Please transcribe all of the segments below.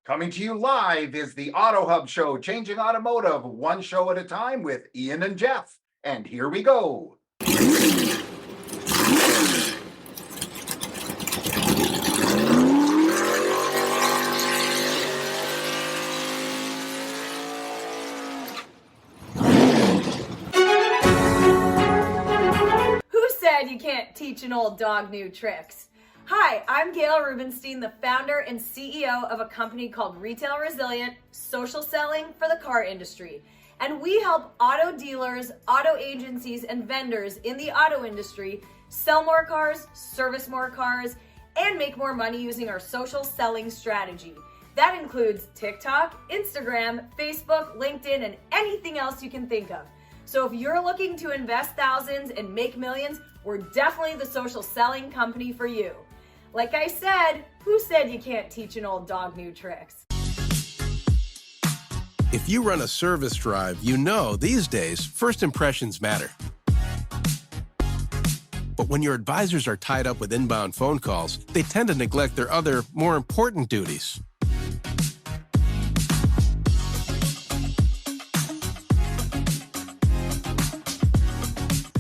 Coming to you live is the AutoHub show, changing automotive one show at a time with Ian and Jeff. And here we go. Who said you can't teach an old dog new tricks? Hi, I'm Gail Rubenstein, the founder and CEO of a company called Retail Resilient, social selling for the car industry. And we help auto dealers, auto agencies, and vendors in the auto industry sell more cars, service more cars, and make more money using our social selling strategy. That includes TikTok, Instagram, Facebook, LinkedIn, and anything else you can think of. So if you're looking to invest thousands and make millions, we're definitely the social selling company for you. Like I said, who said you can't teach an old dog new tricks? If you run a service drive, you know these days, first impressions matter. But when your advisors are tied up with inbound phone calls, they tend to neglect their other, more important duties.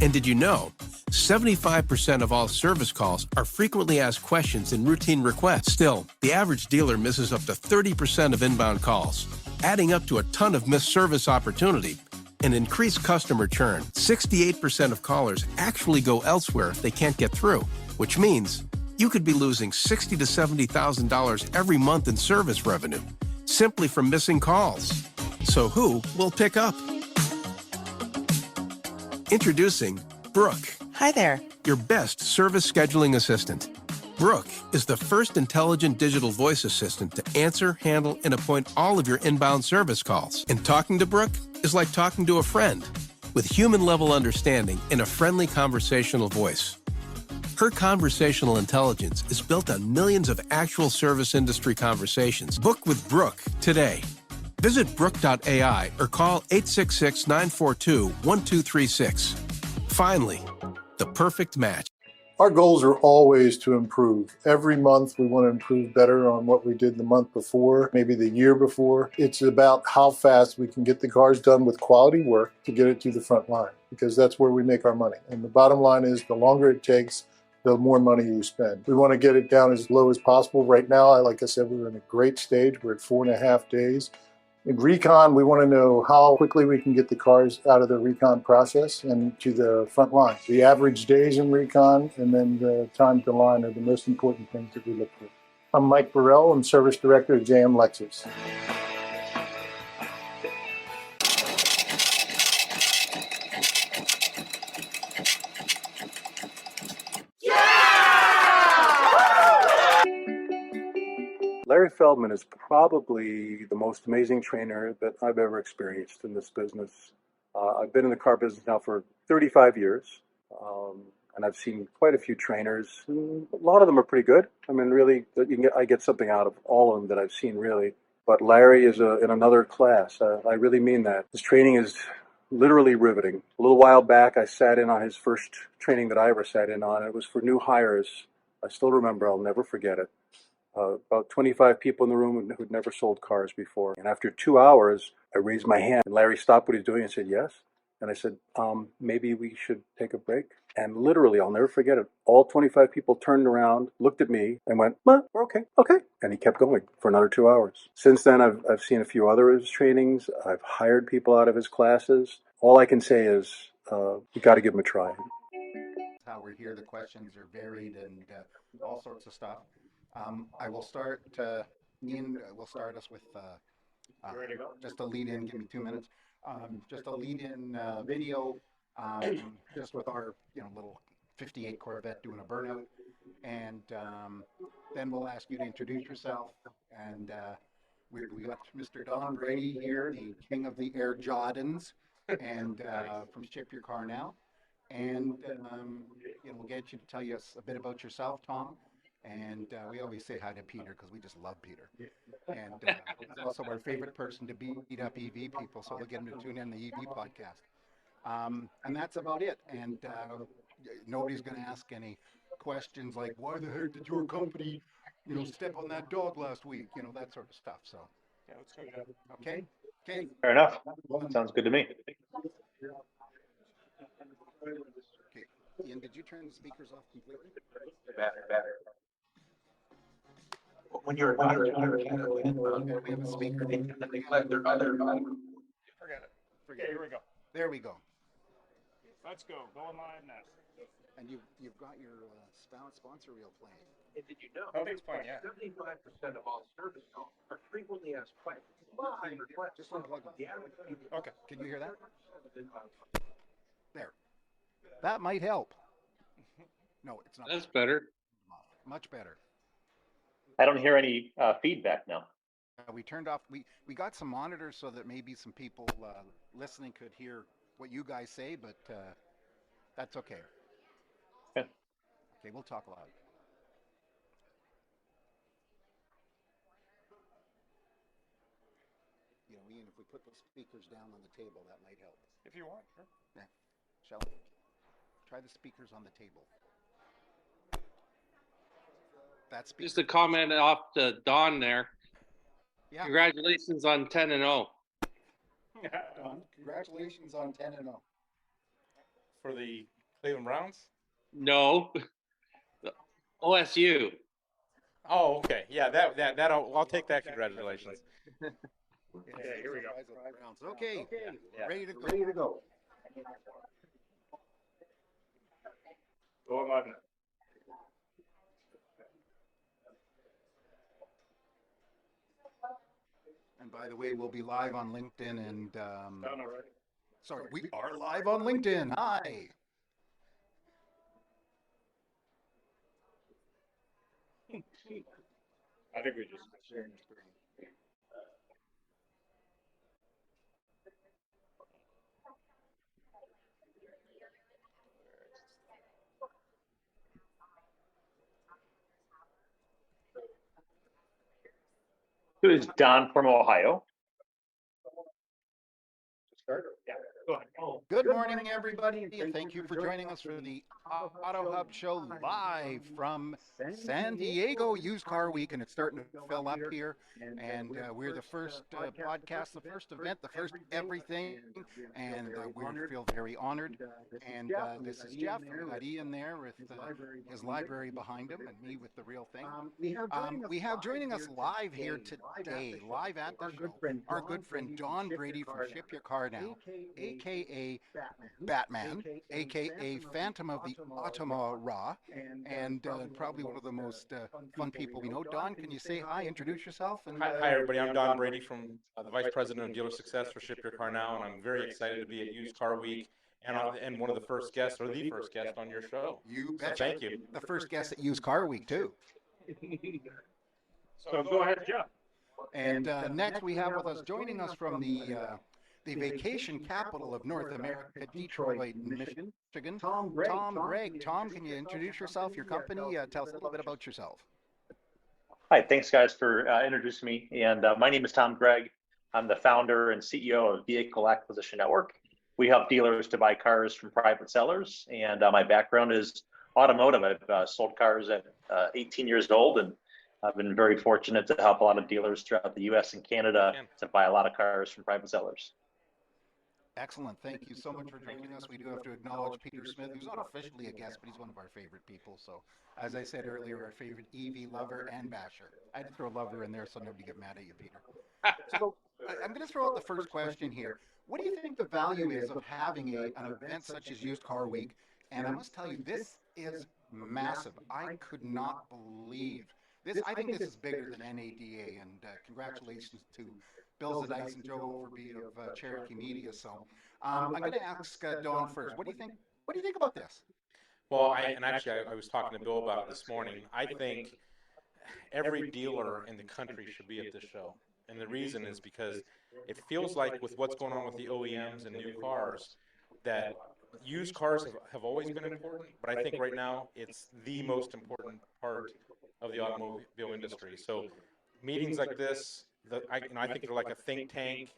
And did you know 75% of all service calls are frequently asked questions and routine requests? Still, the average dealer misses up to 30% of inbound calls, adding up to a ton of missed service opportunity and increased customer churn. 68% of callers actually go elsewhere if they can't get through, which means you could be losing $60,000 to $70,000 every month in service revenue simply from missing calls. So who will pick up? Introducing Brooke. Hi there. Your best service scheduling assistant. Brooke is the first intelligent digital voice assistant to answer, handle, and appoint all of your inbound service calls. And talking to Brooke is like talking to a friend with human-level understanding and a friendly conversational voice. Her conversational intelligence is built on millions of actual service industry conversations. Book with Brooke today. Visit Brooke.ai or call 866-942-1236. Finally, the perfect match. Our goals are always to improve. Every month we want to improve better on what we did the month before, maybe the year before. It's about how fast we can get the cars done with quality work to get it to the front line, because that's where we make our money. And the bottom line is the longer it takes, the more money you spend. We want to get it down as low as possible. Right now, like I said, we're in a great stage. We're at 4.5 days. In recon, we want to know how quickly we can get the cars out of the recon process and to the front line. The average days in recon and then the time to line are the most important things that we look for. I'm Mike Burrell. I'm Service Director at JM Lexus. Larry Feldman is probably the most amazing trainer that I've ever experienced in this business. I've been in the car business now for 35 years, and I've seen quite a few trainers. And a lot of them are pretty good. I mean, really, I get something out of all of them that I've seen, really. But Larry is in another class. I really mean that. His training is literally riveting. A little while back, I sat in on his first training that I ever sat in on. It was for new hires. I still remember. I'll never forget it. About 25 people in the room who'd never sold cars before. And after 2 hours, I raised my hand. And Larry stopped what he's doing and said, yes. And I said, maybe we should take a break. And literally, I'll never forget it. All 25 people turned around, looked at me, and went, we're okay. And he kept going for another 2 hours. Since then, I've seen a few other of his trainings. I've hired people out of his classes. All I can say is, you got to give him a try. How we're here, the questions are varied and all sorts of stuff. I will start, Ian will start us with just a lead in, give me 2 minutes, just a lead in video, just with our little 58 Corvette doing a burnout, and then we'll ask you to introduce yourself, and we got Mr. Don Brady here, the king of the Air Jordans, and from Ship Your Car Now, and we'll get you to tell us a bit about yourself, Tom. And we always say hi to Peter because we just love Peter. And he's also our favorite person to beat up EV people, so we'll get him to tune in the EV podcast. And that's about it. And nobody's going to ask any questions like, why the heck did your company step on that dog last week, that sort of stuff. So, Yeah, let's go, Jeff. okay. Okay. Fair enough. Sounds good to me. Okay. Ian, did you turn the speakers off completely? Better. When you're We have a speaker. Forget it. Okay, here we go. There we go. Let's go. Going live now. And you've got your sponsor reel playing. And did you know? Oh, it's fun, yeah. 75% of all service calls are frequently asked questions. Just unplug them. Okay. Can you hear that? There. That might help. No, it's not. That's better. Much better. I don't hear any feedback now. We turned off. We got some monitors so that maybe some people listening could hear what you guys say, but that's okay. Okay. Okay, we'll talk loud. Ian, if we put the speakers down on the table, that might help. If you want, sure. Yeah. Shall we? Try the speakers on the table. That's Just a comment off to Don there. Yeah. Congratulations on 10-0. Don, congratulations on 10-0. For the Cleveland Browns? No. OSU. Oh, okay. Yeah, I'll take that. Congratulations. Okay, here we go. Okay, Yeah. ready to go. Ready to go. Going live now. And by the way, we'll be live on LinkedIn and Done already. sorry, we are live on LinkedIn. Hi. I think we just sharing the screen. Who is Don from Ohio? Yeah, go ahead. Good morning, everybody, and thank you for joining us for the AutoHub show live from San Diego Used Car Week, and it's starting to fill up here. And we're the first podcast, the first event, the first everything, and we feel very honored. And this is Jeff. We got Ian there with his library behind him, and me with the real thing. We have joining us live here today, live at the show, our good friend Don Brady from Ship Your Car Now, aka Batman, aka Phantom of the Automora, and probably one of the most fun people we know. Don, can you say hi, introduce yourself? And, Hi, everybody. I'm Don Brady from the Vice President of Dealer Success for Ship Your Car Now, and I'm very excited to be at Used Car Week and one of the first guests, or the first guest on your show. You So betcha. thank you. The first guest at Used Car Week, too. So go ahead, Jeff. And next we have with us, joining us from the vacation capital of North America, Detroit, Michigan, Tom Gregg. Tom, can you introduce yourself, your company? Tell us a little bit about yourself. Hi, thanks guys for introducing me. And my name is Tom Gregg. I'm the founder and CEO of Vehicle Acquisition Network. We help dealers to buy cars from private sellers. And my background is automotive. I've sold cars at 18 years old, and I've been very fortunate to help a lot of dealers throughout the US and Canada to buy a lot of cars from private sellers. Excellent. Thank you so much for joining us. We do have to acknowledge Peter Smith, who's not officially a guest, but he's one of our favorite people. So, as I said earlier, our favorite EV lover and basher. I had to throw lover in there so nobody get mad at you, Peter. So, I'm going to throw out the first question here. What do you think the value is of having an event such as Used Car Week? And I must tell you, this is massive. I could not believe this. I think this is bigger than NADA, and congratulations to Bill Zadice and Joe Overby of Cherokee Media. So I'm going to ask Don first. What do you think? What do you think about this? Well, I was talking to Bill about it this morning. I think every dealer in the country should be at this show. And the reason is because it feels like with what's going on with the OEMs and new cars, that used cars have always been important, but I think right now it's the most important part of the automobile industry. So meetings like this, I think they're like a think tank,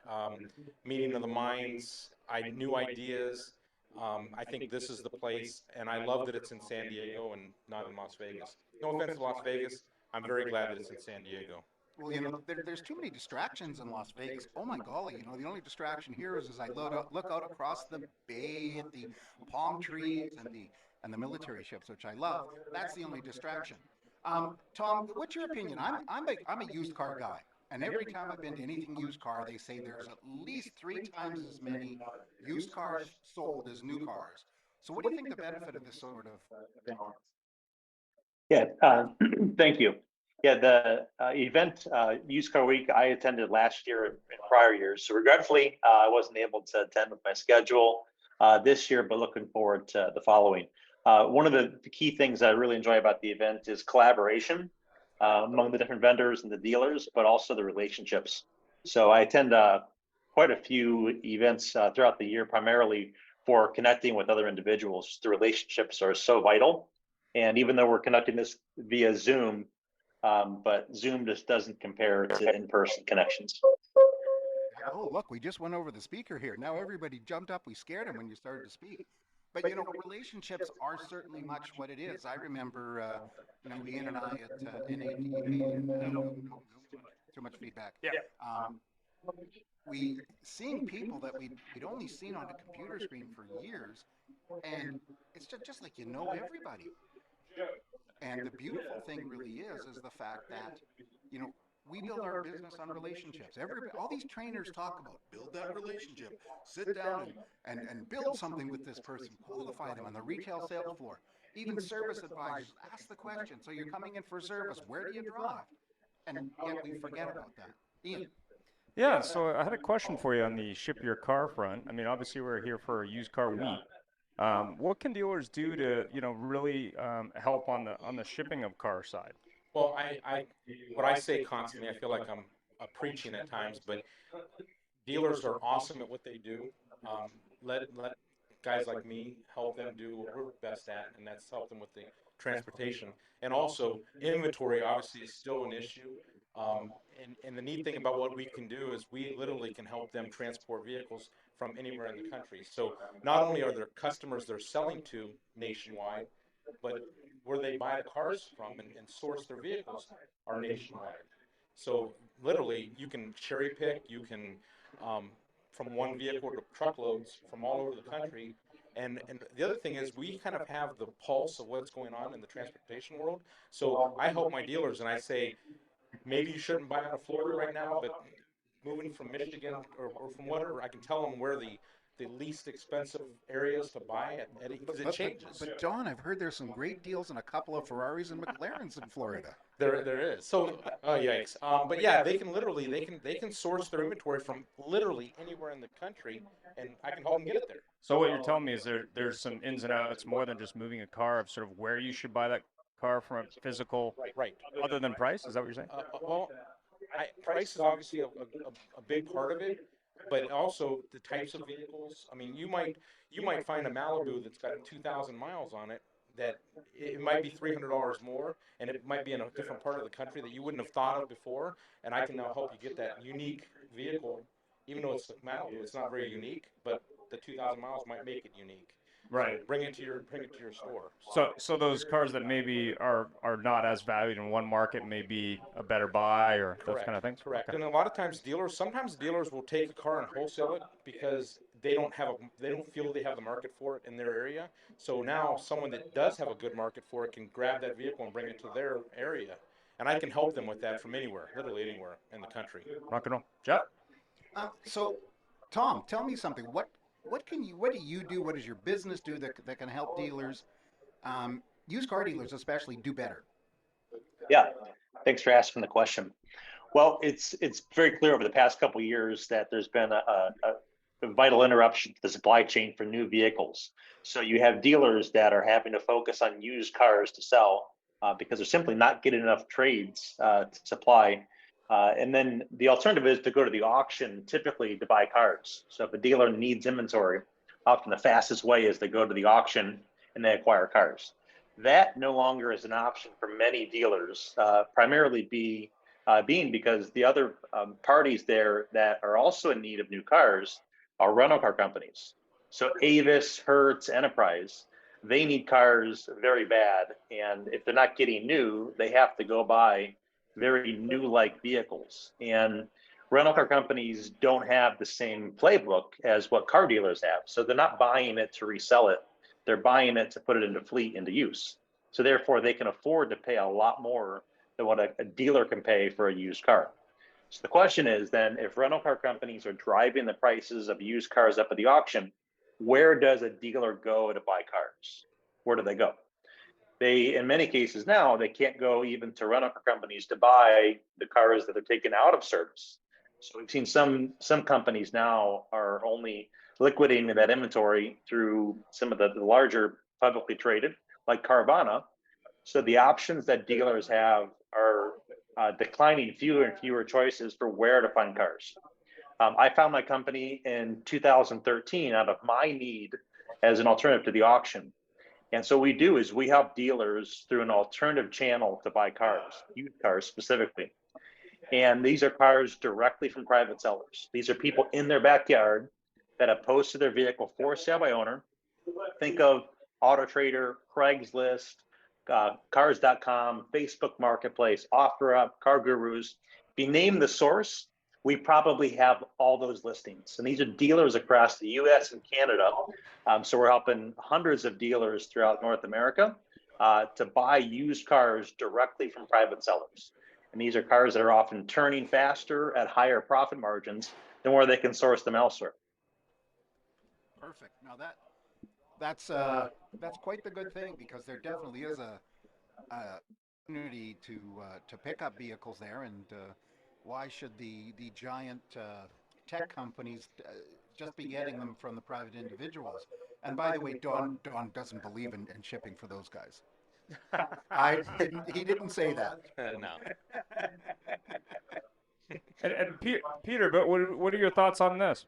meeting of the minds, new ideas. I think this is the place, and I love that it's in San Diego and not in Las Vegas. No offense to Las Vegas. I'm very glad that it's in San Diego. Well, there's too many distractions in Las Vegas. Oh my golly, the only distraction here is as I look out across the bay at the palm trees and the military ships, which I love. That's the only distraction. Tom, what's your opinion? I'm a used car guy, and every time I've been to anything used car, they say there's at least 3 times as many used cars sold as new cars. So, what do you think the benefit of this sort of balance? Yeah, thank you. Yeah, the event Used Car Week I attended last year and prior years. So regretfully, I wasn't able to attend with my schedule this year, but looking forward to the following. One of the key things I really enjoy about the event is collaboration among the different vendors and the dealers, but also the relationships. So I attend quite a few events throughout the year, primarily for connecting with other individuals. The relationships are so vital. And even though we're conducting this via Zoom, but Zoom just doesn't compare to in-person connections. Oh, look, we just went over the speaker here. Now everybody jumped up. We scared him when you started to speak. But relationships are certainly much what it is. I remember, Ian and I at too much feedback. Yeah. We seeing people that we'd only seen on a computer screen for years, and it's just like everybody. And the beautiful thing really is the fact that, we build our business on relationships. All these trainers talk about build that relationship, sit down and build something with this person, qualify them on the retail sales floor. Even service advisors ask the question. So you're coming in for service. Where do you drive? And yet we forget about that. Ian. Yeah, so I had a question for you on the ship your car front. I mean, obviously we're here for a used car week. What can dealers do to, really help on the shipping of car side? Well, what I say constantly, I feel like I'm preaching at times, but dealers are awesome at what they do. Let guys like me help them do what we're best at, and that's help them with the transportation. And also, inventory obviously is still an issue. And the neat thing about what we can do is we literally can help them transport vehicles from anywhere in the country. So not only are there customers they're selling to nationwide, but where they buy the cars from and source their vehicles are nationwide. So literally, you can cherry pick, you can from one vehicle to truckloads from all over the country. And the other thing is we kind of have the pulse of what's going on in the transportation world. So I help my dealers and I say, maybe you shouldn't buy out of Florida right now, but moving from Michigan or from whatever, I can tell them where the least expensive areas to buy because it changes. But Don, I've heard there's some great deals on a couple of Ferraris and McLarens in Florida. There is. So, yikes. But yeah, they can source their inventory from literally anywhere in the country, and I can help them get it there. So what you're telling me is there's some ins and outs more than just moving a car of sort of where you should buy that car from a physical, right? Other than price, is that what you're saying? Well, price is obviously a big part of it, but also the types of vehicles. I mean, you might find a Malibu that's got 2,000 miles on it that it might be $300 more, and it might be in a different part of the country that you wouldn't have thought of before. And I can now help you get that unique vehicle, even though it's a Malibu, it's not very unique, but the 2,000 miles might make it unique. Right. So bring it to your store. So those cars that maybe are not as valued in one market may be a better buy or those kind of things. Correct. Okay. And a lot of times sometimes dealers will take a car and wholesale it because they don't feel they have the market for it in their area. So now someone that does have a good market for it can grab that vehicle and bring it to their area. And I can help them with that from anywhere, literally anywhere in the country. Rock and roll. Jeff? So, Tom, tell me something. What do you do? What does your business do that can help dealers, used car dealers especially, do better? Yeah, thanks for asking the question. Well, it's very clear over the past couple of years that there's been a vital interruption to the supply chain for new vehicles. So you have dealers that are having to focus on used cars to sell because they're simply not getting enough trades to supply. And then the alternative is to go to the auction, typically to buy cars. So if a dealer needs inventory, often the fastest way is to go to the auction and they acquire cars. That no longer is an option for many dealers, primarily being because the other parties there that are also in need of new cars are rental car companies. So Avis, Hertz, Enterprise, they need cars very bad. And if they're not getting new, they have to go buy very new-like vehicles. And rental car companies don't have the same playbook as what car dealers have. So they're not buying it to resell it. They're buying it to put it into fleet, into use. So therefore, they can afford to pay a lot more than what a dealer can pay for a used car. So the question is then, if rental car companies are driving the prices of used cars up at the auction, where does a dealer go to buy cars? Where do they go? They, in many cases now, they can't go even to rental car companies to buy the cars that are taken out of service. So we've seen some companies now are only liquidating that inventory through some of the larger publicly traded, like Carvana. So the options that dealers have are declining, fewer and fewer choices for where to find cars. I found my company in 2013 out of my need as an alternative to the auction. And so what we do is we help dealers through an alternative channel to buy cars, used cars specifically. And these are cars directly from private sellers. These are people in their backyard that have posted their vehicle for sale by owner. Think of AutoTrader, Craigslist, Cars.com, Facebook Marketplace, OfferUp, Car Gurus. If you name the source, we probably have all those listings. And these are dealers across the US and Canada. So we're helping hundreds of dealers throughout North America to buy used cars directly from private sellers. And these are cars that are often turning faster at higher profit margins than where they can source them elsewhere. Perfect. Now that's quite the good thing, because there definitely is a opportunity to pick up vehicles there, and why should the giant tech companies just be getting them from the private individuals? And by the way, Don doesn't believe in shipping for those guys. He didn't say that. No. And Peter, but what are your thoughts on this?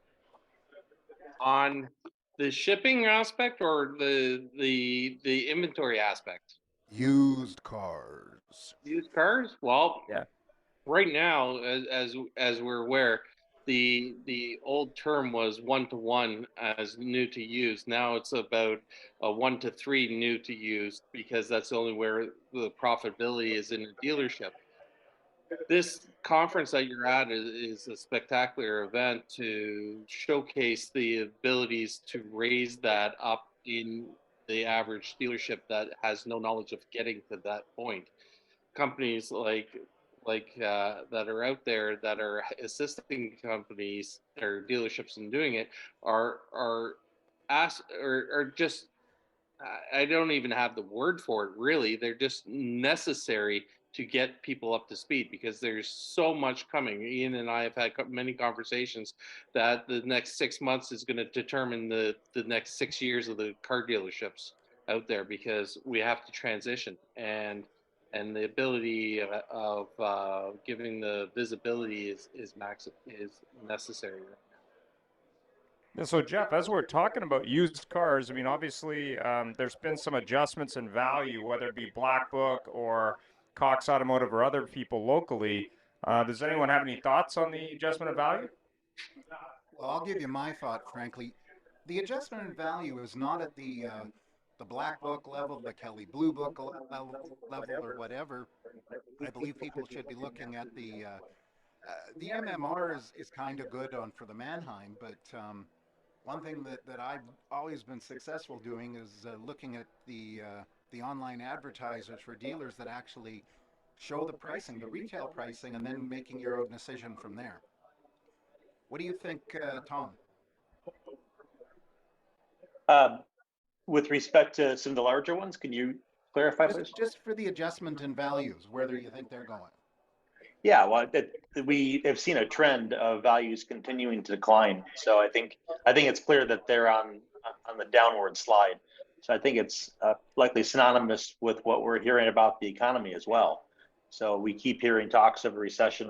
On the shipping aspect or the inventory aspect? Used cars. Used cars? Well, Yeah. right now, as we're aware, the old term was 1-to-1 as new to used. Now it's about a 1-to-3 new to used, because that's only where the profitability is in a dealership. This conference that you're at is a spectacular event to showcase the abilities to raise that up in the average dealership that has no knowledge of getting to that point. Companies like that are out there that are assisting companies or dealerships in doing it are just, I don't even have the word for it really. They're just necessary to get people up to speed, because there's so much coming. Ian and I have had many conversations that the next 6 months is going to determine the next 6 years of the car dealerships out there, because we have to transition, and the ability of giving the visibility is necessary right now. So Jeff, as we're talking about used cars, I mean, obviously there's been some adjustments in value, whether it be Black Book or Cox Automotive or other people locally. Does anyone have any thoughts on the adjustment of value? Well, I'll give you my thought, frankly. The adjustment in value is not at the Black Book level, the Kelly Blue Book level, or whatever. I believe people should be looking at the MMR is kind of good for the Mannheim, but one thing that I've always been successful doing is looking at the online advertisers for dealers that actually show the pricing, the retail pricing, and then making your own decision from there. What do you think, Tom? With respect to some of the larger ones, can you clarify, please? Just for the adjustment in values, whether you think they're going. Yeah, well, we have seen a trend of values continuing to decline. So I think it's clear that they're on the downward slide. So I think it's likely synonymous with what we're hearing about the economy as well. So we keep hearing talks of recession,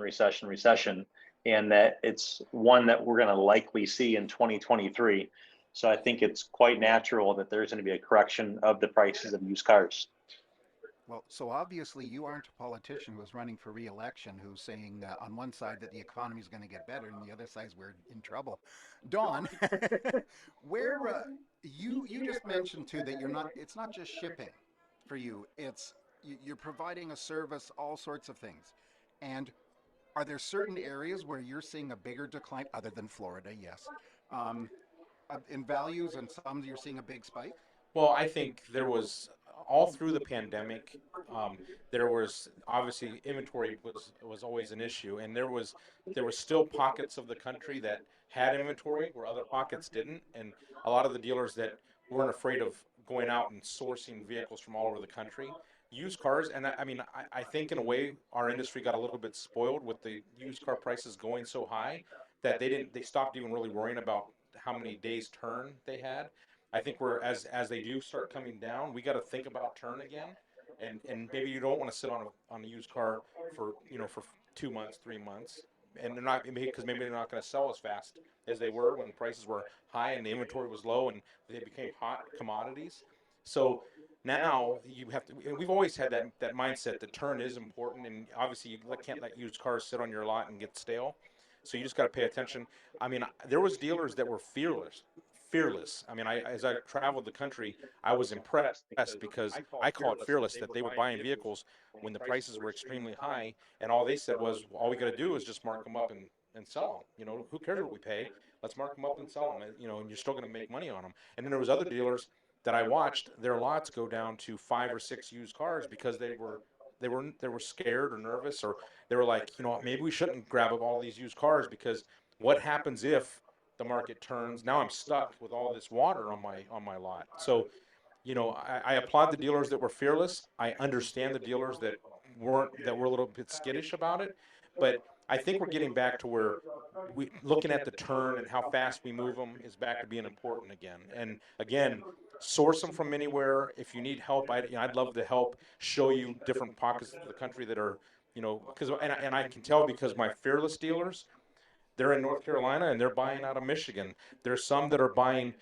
and that it's one that we're going to likely see in 2023. So I think it's quite natural that there's going to be a correction of the prices of used cars. Well, so obviously you aren't a politician who's running for re-election who's saying on one side that the economy is going to get better and the other side we're in trouble. Dawn, where you just mentioned too that it's not just shipping for you. You're providing a service, all sorts of things. And are there certain areas where you're seeing a bigger decline other than Florida? Yes. Um, in values and some you're seeing a big spike? Well, I think there was all through the pandemic. Um, there was obviously inventory was always an issue, and there was still pockets of the country that had inventory where other pockets didn't, and a lot of the dealers that weren't afraid of going out and sourcing vehicles from all over the country. Used cars, and I mean, I think in a way our industry got a little bit spoiled with the used car prices going so high that they stopped even really worrying about how many days turn they had. I think we're as they do start coming down, we got to think about turn again, and maybe you don't want to sit on a used car for 2 months, 3 months, and they're not because maybe they're not going to sell as fast as they were when prices were high and the inventory was low and they became hot commodities. So now you have to. And we've always had that mindset that turn is important, and obviously you can't let used cars sit on your lot and get stale. So you just got to pay attention. I mean, there was dealers that were fearless. I mean, as I traveled the country, I was impressed because I called fearless that they were buying vehicles when the prices were extremely high, and all they said was, all we got to do is just mark them up and sell them. Who cares what we pay? Let's mark them up and sell them. And you're still going to make money on them. And then there was other dealers that I watched their lots go down to 5 or 6 used cars because they were scared or nervous, or they were like, maybe we shouldn't grab up all these used cars because what happens if the market turns? Now I'm stuck with all this water on my lot. So, I applaud the dealers that were fearless. I understand the dealers that were a little bit skittish about it, but I think we're getting back to where we looking at the turn and how fast we move them is back to being important again. And again, source them from anywhere. If you need help, I'd love to help show you different pockets of the country that are, because and I can tell because my fearless dealers, they're in North Carolina and they're buying out of Michigan. There's some that are buying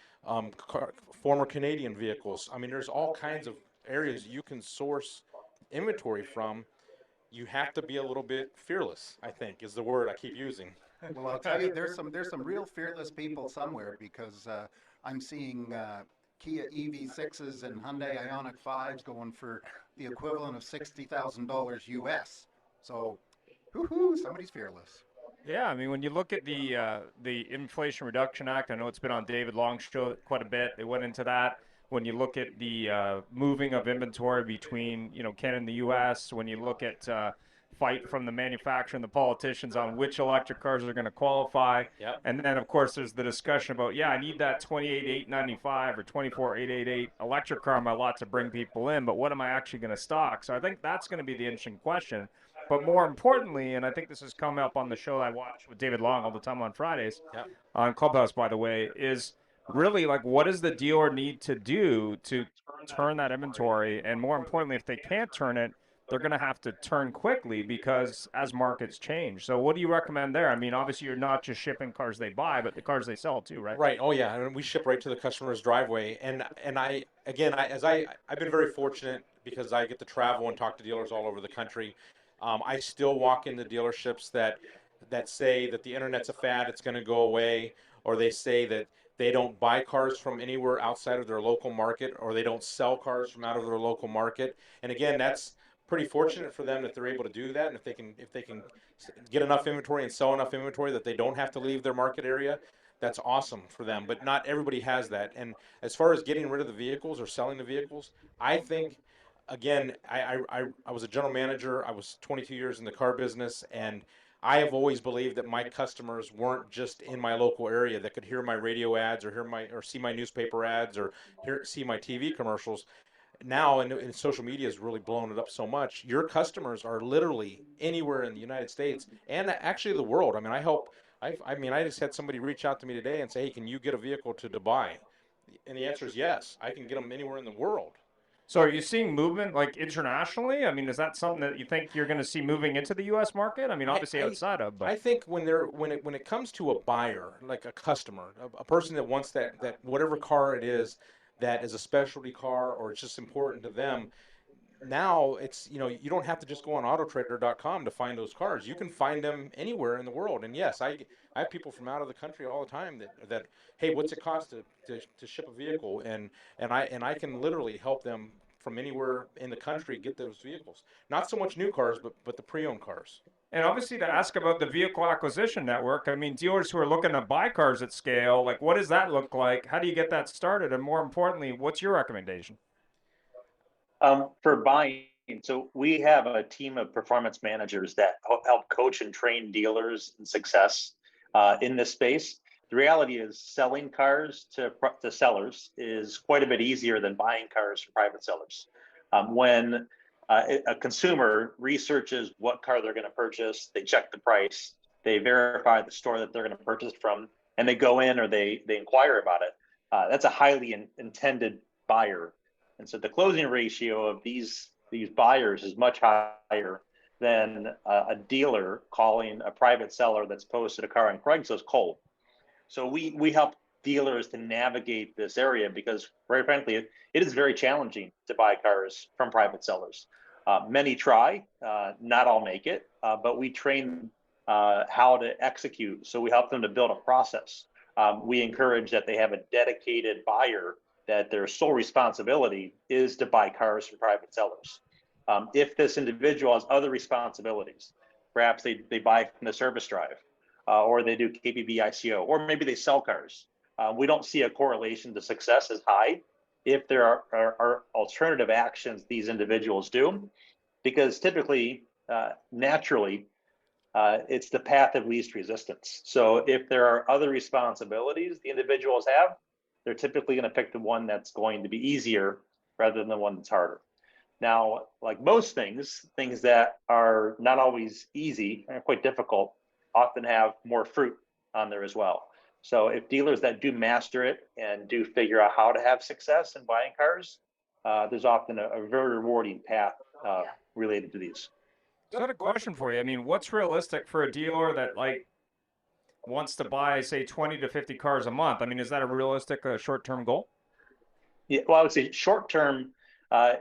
former Canadian vehicles. I mean, there's all kinds of areas you can source inventory from. You have to be a little bit fearless, I think, is the word I keep using. Well, I'll tell you, there's some real fearless people somewhere because I'm seeing Kia EV6s and Hyundai Ioniq 5s going for the equivalent of $60,000 US. So, hoo-hoo, somebody's fearless. Yeah, I mean, when you look at the Inflation Reduction Act, I know it's been on David Long's show quite a bit. They went into that. When you look at the moving of inventory between Canada and the U.S., when you look at fight from the manufacturer and the politicians on which electric cars are going to qualify, Yep. and then of course there's the discussion about I need that 28,895 or 24,888 electric car on my lot to bring people in, but what am I actually going to stock? So I think that's going to be the interesting question. But more importantly, and I think this has come up on the show I watch with David Long all the time on Fridays, Yep. on Clubhouse, by the way, is really like what does the dealer need to do to turn that inventory? And more importantly, if they can't turn it, they're going to have to turn quickly because as markets change. So what do you recommend there? I mean, obviously you're not just shipping cars they buy, but the cars they sell too, right? Right. Oh yeah. And we ship right to the customer's driveway. And I've been very fortunate because I get to travel and talk to dealers all over the country. I still walk into dealerships that say that the internet's a fad, it's going to go away, or they say that they don't buy cars from anywhere outside of their local market, or they don't sell cars from out of their local market. And again, that's pretty fortunate for them that they're able to do that, and if they can get enough inventory and sell enough inventory that they don't have to leave their market area, that's awesome for them. But not everybody has that. And as far as getting rid of the vehicles or selling the vehicles, I think again, I was a general manager. I was 22 years in the car business, and I have always believed that my customers weren't just in my local area that could hear my radio ads or see my newspaper ads or see my TV commercials. Now, and social media has really blown it up so much. Your customers are literally anywhere in the United States and actually the world. I mean, I just had somebody reach out to me today and say, "Hey, can you get a vehicle to Dubai?" And the answer is yes. I can get them anywhere in the world. So are you seeing movement like internationally? I mean, is that something that you think you're going to see moving into the U.S. market? I mean, obviously outside of, but I think when it comes to a buyer, like a customer, a person that wants that whatever car it is that is a specialty car or it's just important to them, now it's, you don't have to just go on autotrader.com to find those cars. You can find them anywhere in the world. And yes, I have people from out of the country all the time that hey, what's it cost to ship a vehicle? And I can literally help them from anywhere in the country get those vehicles. Not so much new cars, but the pre-owned cars. And obviously, to ask about the vehicle acquisition network, I mean, dealers who are looking to buy cars at scale, like, what does that look like? How do you get that started? And more importantly, what's your recommendation? For buying, so we have a team of performance managers that help coach and train dealers in success in this space. The reality is selling cars to sellers is quite a bit easier than buying cars from private sellers. When a consumer researches what car they're going to purchase, they check the price, they verify the store that they're going to purchase from, and they go in or they inquire about it. That's a highly intended buyer. And so the closing ratio of these buyers is much higher than a dealer calling a private seller that's posted a car on Craigslist cold. So we help dealers to navigate this area because, very frankly, it is very challenging to buy cars from private sellers. Many try, not all make it, but we train how to execute. So we help them to build a process. We encourage that they have a dedicated buyer that their sole responsibility is to buy cars from private sellers. If this individual has other responsibilities, perhaps they buy from the service drive, or they do KBB ICO, or maybe they sell cars. We don't see a correlation to success as high if there are alternative actions these individuals do, because typically, naturally, it's the path of least resistance. So if there are other responsibilities the individuals have, they're typically going to pick the one that's going to be easier rather than the one that's harder. Now, like most things that are not always easy and quite difficult often have more fruit on there as well. So if dealers that do master it and do figure out how to have success in buying cars, there's often a very rewarding path related to these. So I had a question for you. I mean, what's realistic for a dealer that wants to buy, say, 20 to 50 cars a month? I mean, is that a realistic short-term goal? Yeah, well, I would say short-term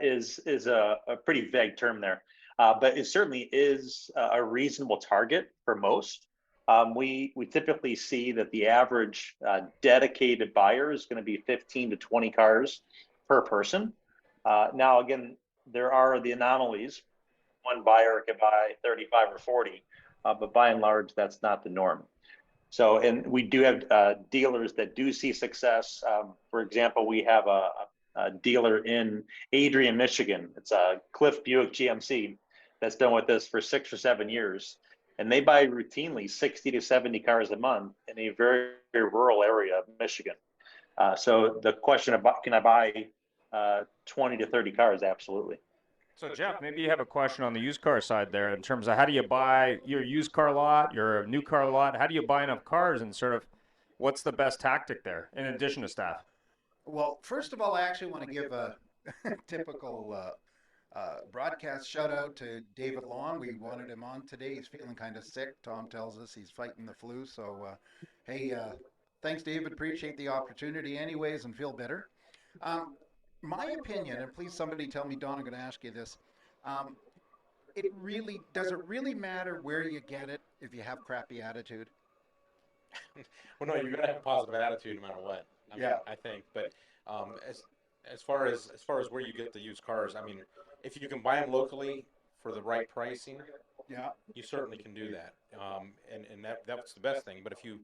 is a pretty vague term there, but it certainly is a reasonable target for most. We typically see that the average dedicated buyer is going to be 15 to 20 cars per person. Now, again, there are the anomalies. One buyer can buy 35 or 40, but by and large, that's not the norm. So, and we do have dealers that do see success. For example, we have a dealer in Adrian, Michigan. It's a Cliff Buick GMC that's been with us for 6 or 7 years. And they buy routinely 60 to 70 cars a month in a very, very rural area of Michigan. So the question about, can I buy 20 to 30 cars? Absolutely. So, Jeff, maybe you have a question on the used car side there in terms of how do you buy your used car lot, your new car lot? How do you buy enough cars, and sort of what's the best tactic there in addition to staff? Well, first of all, I actually want to give a typical broadcast shout out to David Long. We wanted him on today. He's feeling kind of sick. Tom tells us he's fighting the flu. So, hey, thanks, David. Appreciate the opportunity anyways and feel better. My opinion, and please somebody tell me, Don, I'm going to ask you this. Does it really matter where you get it if you have crappy attitude? Well, no, you're gonna have a positive attitude no matter what. I mean, I think. But as far as where you get the used cars, I mean, if you can buy them locally for the right pricing, you certainly can do that. And that's the best thing. But if you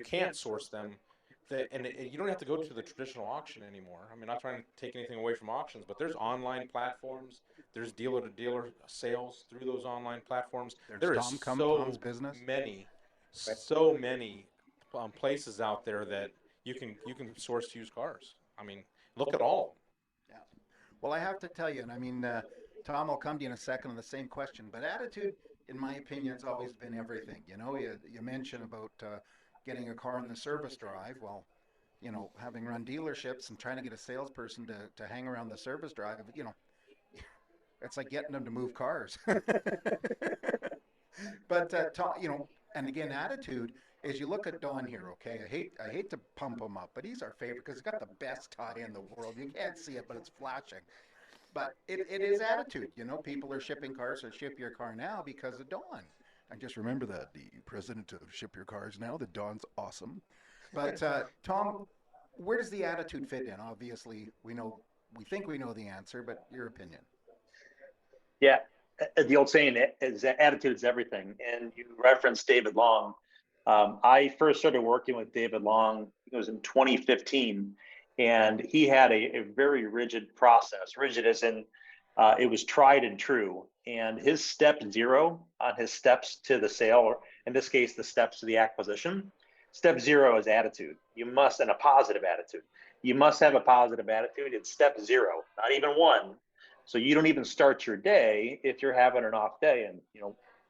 can't source them, you don't have to go to the traditional auction anymore. I mean, not trying to take anything away from auctions, but there's online platforms. There's dealer-to-dealer sales through those online platforms. There is so many places out there that you can source used cars. I mean, look at all of them. Yeah. Well, I have to tell you, and I mean, Tom, I'll come to you in a second on the same question, but attitude, in my opinion, has always been everything. You know, you mentioned about getting a car in the service drive. Well, you know, having run dealerships and trying to get a salesperson to hang around the service drive, you know, it's like getting them to move cars. But you know, and again, attitude is you look at Don here. Okay, I hate to pump him up, but he's our favorite because he's got the best tie in the world. You can't see it, but it's flashing. But it is attitude. You know, people are shipping cars, so ship your car now because of Dawn. And just remember that the president of Ship Your Cars Now, that Dawn's awesome. But Tom, where does the attitude fit in? Obviously, we think we know the answer, but your opinion. Yeah, the old saying is that attitude is everything. And you referenced David Long. I first started working with David Long, it was in 2015, and he had a very rigid process, rigid as in it was tried and true. And his step zero on his steps to the sale, or in this case, the steps to the acquisition, step zero is attitude. You must, and a positive attitude. You must have a positive attitude. It's step zero, not even one. So you don't even start your day if you're having an off day. And,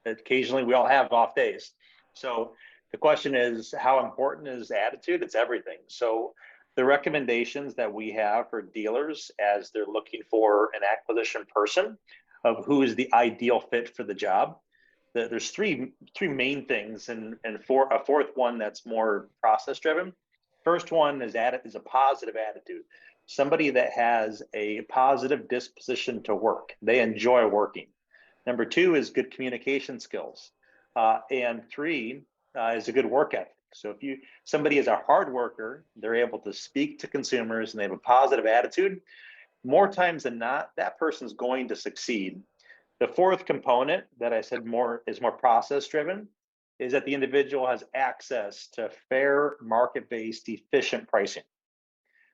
occasionally we all have off days. So the question is, how important is attitude? It's everything. So the recommendations that we have for dealers as they're looking for an acquisition person of who is the ideal fit for the job, there's three main things, and a fourth one that's more process driven. First one is a positive attitude. Somebody that has a positive disposition to work. They enjoy working. Number two is good communication skills. And three is a good work ethic. So if somebody is a hard worker, they're able to speak to consumers and they have a positive attitude, more times than not, that person's going to succeed. The fourth component that I said is more process driven is that the individual has access to fair, market-based, efficient pricing.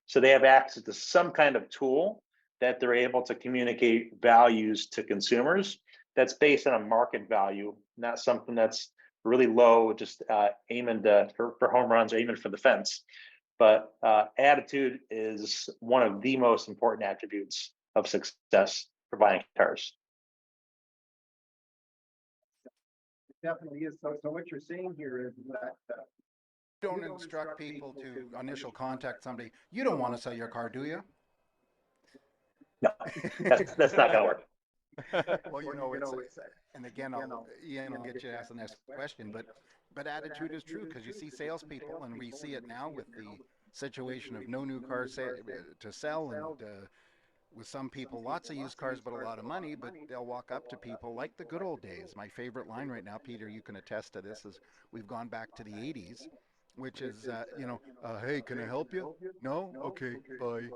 So they have access to some kind of tool that they're able to communicate values to consumers that's based on a market value, not something that's really low, just aiming for home runs or aiming for the fence. But attitude is one of the most important attributes of success for buying cars. It definitely is. So what you're saying here is that don't instruct people to initial contact somebody. You don't want to sell your car, do you? No, that's not going to work. Well, and again, Ian will get you to ask the next question, but attitude is true, because you see salespeople, and we see it now with the situation of no new cars to sell, and with some people, lots of used cars, but a lot of money, but they'll walk up to people like the good old days. My favorite line right now, Peter, you can attest to this, is we've gone back to the 80s, which is, hey, can I help you? No? Okay, bye.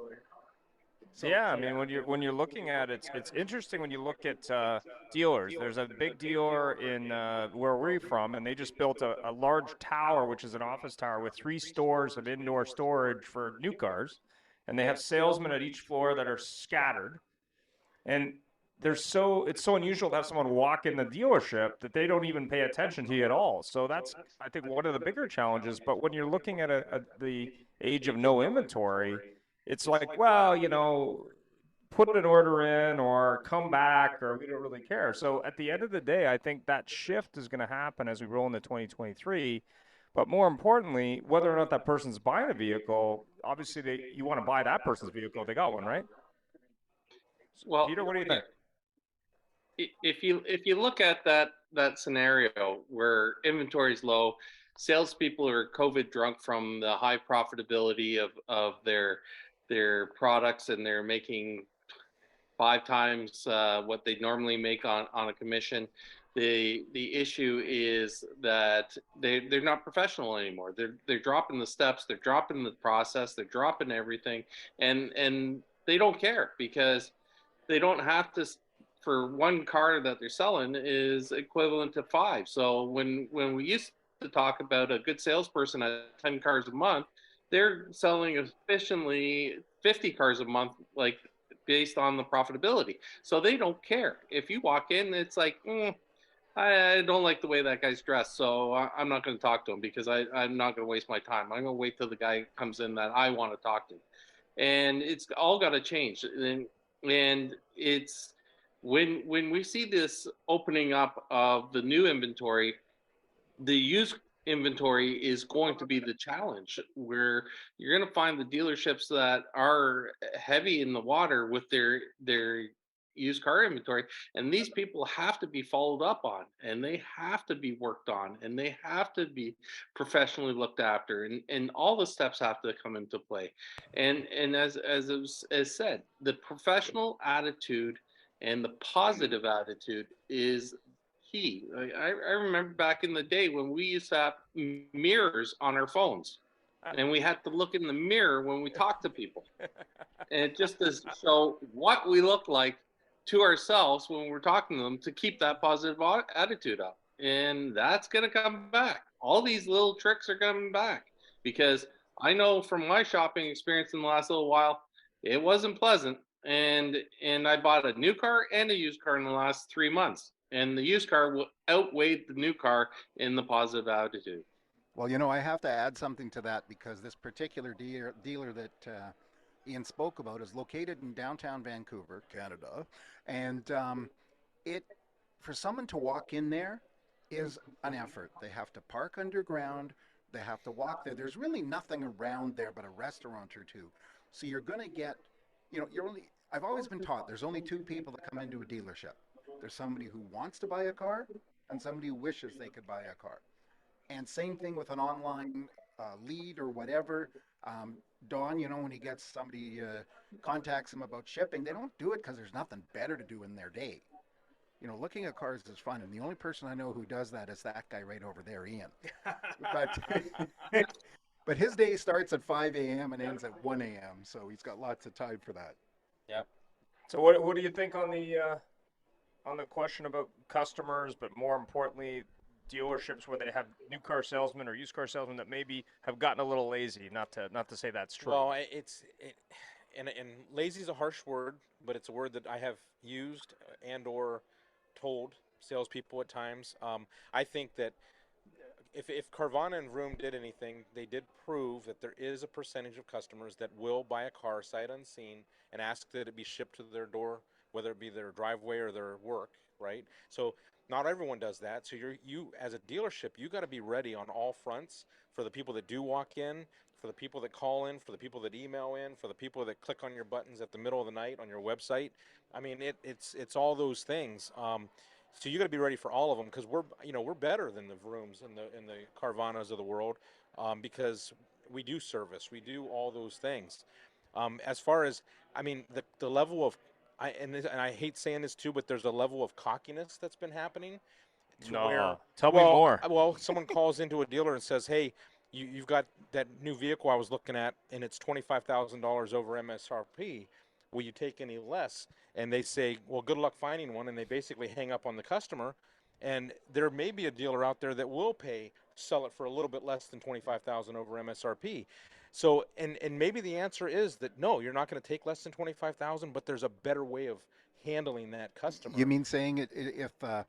So, yeah, I mean, when you're looking at it, it's interesting when you look at dealers. There's a big dealer in where we're from, and they just built a large tower, which is an office tower with 3 stores of indoor storage for new cars, and they have salesmen at each floor that are scattered. And it's so unusual to have someone walk in the dealership that they don't even pay attention to you at all. So that's, I think, one of the bigger challenges. But when you're looking at the age of no inventory, it's like, well, put an order in or come back, or we don't really care. So at the end of the day, I think that shift is going to happen as we roll into 2023. But more importantly, whether or not that person's buying a vehicle, obviously you want to buy that person's vehicle if they got one, right? Well, Peter, what do you think? If you look at that scenario where inventory is low, salespeople are COVID drunk from the high profitability of their products, and they're making 5 times what they normally make on a commission. The issue is that they're not professional anymore. They're dropping the steps, they're dropping the process, they're dropping everything, and they don't care, because they don't have to. For one car that they're selling is equivalent to 5. So when we used to talk about a good salesperson at 10 cars a month, they're selling efficiently 50 cars a month, like based on the profitability. So they don't care. If you walk in, it's like, I don't like the way that guy's dressed, so I'm not going to talk to him, because I'm not going to waste my time. I'm going to wait till the guy comes in that I want to talk to. And it's all got to change. And it's when we see this opening up of the new inventory, the used inventory is going to be the challenge, where you're going to find the dealerships that are heavy in the water with their used car inventory, and these people have to be followed up on, and they have to be worked on, and they have to be professionally looked after, and all the steps have to come into play. And as it was, as said, the professional attitude and the positive attitude is key. I remember back in the day when we used to have mirrors on our phones, and we had to look in the mirror when we talked to people. And it just is show what we look like to ourselves when we're talking to them to keep that positive attitude up. And that's going to come back. All these little tricks are coming back because I know from my shopping experience in the last little while, it wasn't pleasant. And I bought a new car and a used car in the last 3 months. And the used car outweighed the new car in the positive attitude. Well, I have to add something to that because this particular dealer that Ian spoke about is located in downtown Vancouver, Canada, and it for someone to walk in there is an effort. They have to park underground. They have to walk there. There's really nothing around there but a restaurant or two. So you're going to get, you're only. I've always been taught there's only two people that come into a dealership. There's somebody who wants to buy a car and somebody who wishes they could buy a car. And same thing with an online lead or whatever. Don, when he gets somebody contacts him about shipping, they don't do it because there's nothing better to do in their day. Looking at cars is fun, and the only person I know who does that is that guy right over there, Ian. But his day starts at 5 a.m. and ends at 1 a.m., so he's got lots of time for that. Yeah. So what do you think on the question about customers, but more importantly, dealerships where they have new car salesmen or used car salesmen that maybe have gotten a little lazy? Not to say that's true. Well, and lazy is a harsh word, but it's a word that I have used and or told salespeople at times. I think that if Carvana and Vroom did anything, they did prove that there is a percentage of customers that will buy a car sight unseen and ask that it be shipped to their door, whether it be their driveway or their work, right? So not everyone does that. So you as a dealership, you got to be ready on all fronts for the people that do walk in, for the people that call in, for the people that email in, for the people that click on your buttons at the middle of the night on your website. I mean, it's all those things. So you got to be ready for all of them because we're better than the Vrooms and the Carvanas of the world because we do service, we do all those things. As far as the level of and I hate saying this too, but there's a level of cockiness that's been happening. Tell me more. Well, someone calls into a dealer and says, "Hey, you've got that new vehicle I was looking at, and it's $25,000 over MSRP. Will you take any less?" And they say, "Well, good luck finding one." And they basically hang up on the customer. And there may be a dealer out there that will sell it for a little bit less than $25,000 over MSRP. So, and maybe the answer is that no, you're not going to take less than $25,000, but there's a better way of handling that customer. You mean saying if do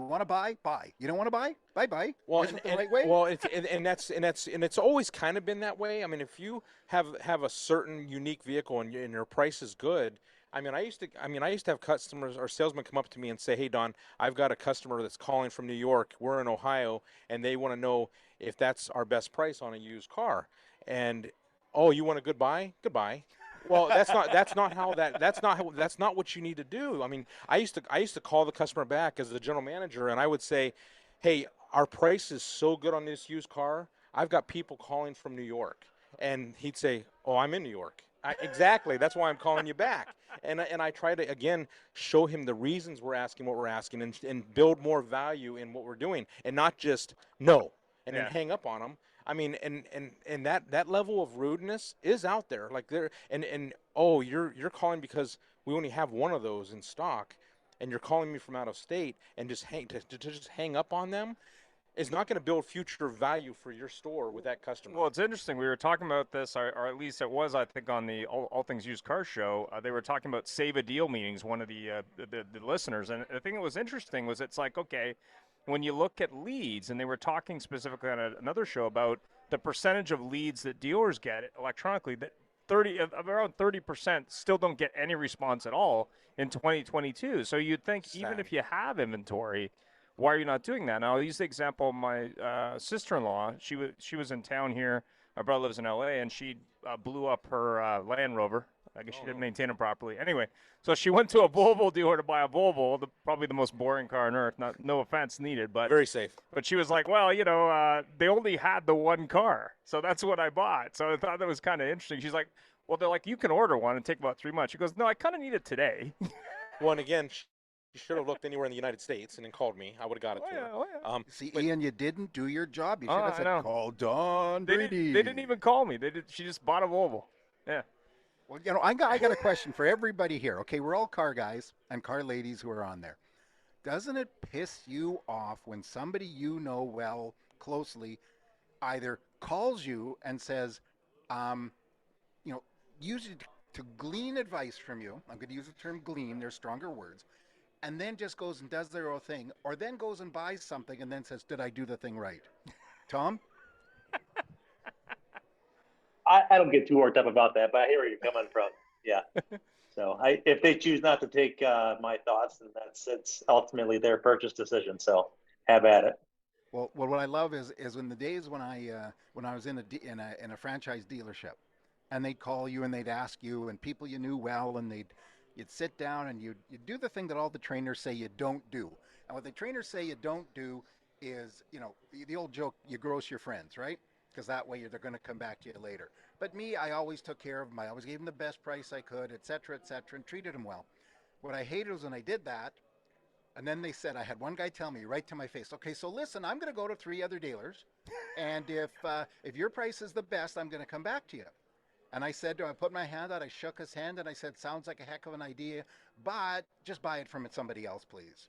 you want to buy? Buy. You don't want to buy? Bye. Well, Isn't the right way? Well, it's always kind of been that way. I mean, if you have a certain unique vehicle and your price is good. I used to have customers or salesmen come up to me and say, "Hey, Don, I've got a customer that's calling from New York. We're in Ohio, and they want to know if that's our best price on a used car." And you want a good buy? Goodbye. Well, that's not what you need to do. I mean, I used to call the customer back as the general manager, and I would say, "Hey, our price is so good on this used car. I've got people calling from New York," and he'd say, "Oh, I'm in New York." Exactly. That's why I'm calling you back. And I try to, again, show him the reasons we're asking what we're asking and build more value in what we're doing and not just no and then hang up on them. I mean, and that level of rudeness is out there. Like you're calling because we only have one of those in stock and you're calling me from out of state and just hang up on them. Is not going to build future value for your store with that customer. Well, it's interesting. We were talking about this, or at least it was, I think, on the All Things Used Car show. They were talking about Save a Deal meetings, one of the listeners. And the thing that was interesting was it's like, okay, when you look at leads, and they were talking specifically on another show about the percentage of leads that dealers get electronically, that around 30% still don't get any response at all in 2022. So you'd think even if you have inventory, why are you not doing that? Now, I'll use the example of my sister-in-law. She was in town here. My brother lives in L.A., and she blew up her Land Rover, I guess she didn't maintain them properly. Anyway, so she went to a Volvo dealer to buy a Volvo, probably the most boring car on earth. No offense needed, but Very safe. But she was like, well, they only had the one car, so that's what I bought. So I thought that was kind of interesting. She's like, well, they're like, you can order one and take about 3 months. She goes, no, I kind of need it today. Well, and again, she should have looked anywhere in the United States and then called me. I would have got it to her. See, Ian, you didn't do your job. You should have I said, know. call Don Brady. They didn't even call me. She just bought a Volvo. Yeah. Well, I got a question for everybody here. Okay, we're all car guys and car ladies who are on there. Doesn't it piss you off when somebody you know well, closely, either calls you and says, usually to glean advice from you, I'm going to use the term glean, there's stronger words, and then just goes and does their own thing, or then goes and buys something and then says, did I do the thing right? Tom? I don't get too worked up about that, but I hear where you're coming from. Yeah. So if they choose not to take my thoughts, then it's ultimately their purchase decision. So have at it. Well, what I love is in the days when I was in a franchise dealership, and they'd call you and they'd ask you, and people you knew well, and you'd sit down and you'd do the thing that all the trainers say you don't do. And what the trainers say you don't do is, the old joke, you gross your friends, right? Because that way they're going to come back to you later. But me, I always took care of them. I always gave them the best price I could, et cetera, and treated them well. What I hated was when I did that, and then they said, I had one guy tell me right to my face, okay, so listen, I'm going to go to 3 other dealers, and if your price is the best, I'm going to come back to you. And I said to him, I put my hand out, I shook his hand, and I said, sounds like a heck of an idea, but just buy it from somebody else, please.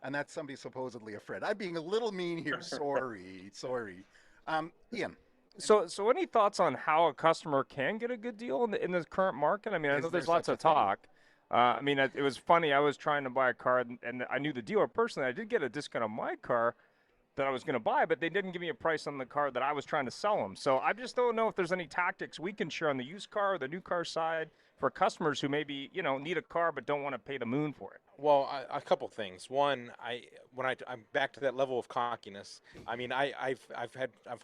And that's somebody supposedly a friend. I'm being a little mean here. Sorry. Ian. So any thoughts on how a customer can get a good deal in the current market? I mean, I know there's lots of talk. It was funny. I was trying to buy a car, and I knew the dealer personally. I did get a discount on my car that I was going to buy, but they didn't give me a price on the car that I was trying to sell them. So I just don't know if there's any tactics we can share on the used car or the new car side for customers who maybe, need a car but don't want to pay the moon for it. Well, a couple things. One, I'm back to that level of cockiness. I mean, I've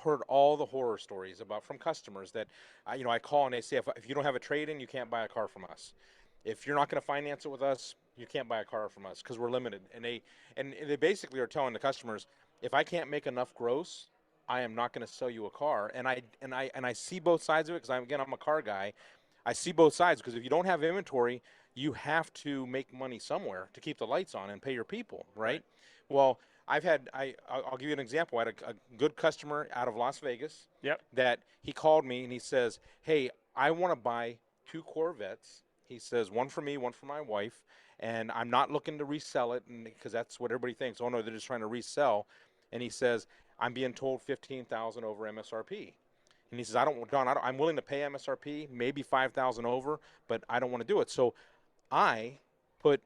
heard all the horror stories from customers that, I call and they say, if you don't have a trade-in, you can't buy a car from us. If you're not going to finance it with us, you can't buy a car from us because we're limited. And they basically are telling the customers, if I can't make enough gross, I am not going to sell you a car. And I see both sides of it because I'm a car guy. I see both sides because if you don't have inventory, you have to make money somewhere to keep the lights on and pay your people, right? Well, I'll give you an example. I had a good customer out of Las Vegas. Yep. That he called me and he says, hey, I want to buy 2 Corvettes. He says, one for me, one for my wife, and I'm not looking to resell it because that's what everybody thinks. Oh, no, they're just trying to resell. And he says, I'm being told $15,000 over MSRP. And he says, I'm willing to pay MSRP, maybe $5,000 over, but I don't want to do it. So I put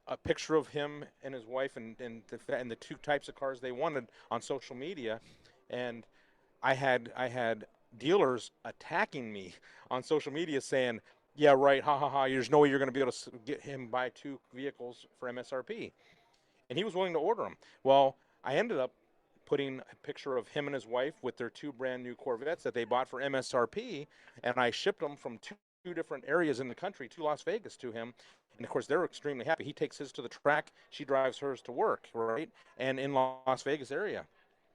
a picture of him and his wife and the 2 types of cars they wanted on social media, and I had dealers attacking me on social media saying, yeah, right, ha, ha, ha, there's no way you're going to be able to get him buy 2 vehicles for MSRP. And he was willing to order them. Well, I ended up putting a picture of him and his wife with their 2 brand new Corvettes that they bought for MSRP, and I shipped them from two different areas in the country to Las Vegas to him. And of course, they're extremely happy. He takes his to the track, she drives hers to work, right? And in Las Vegas area.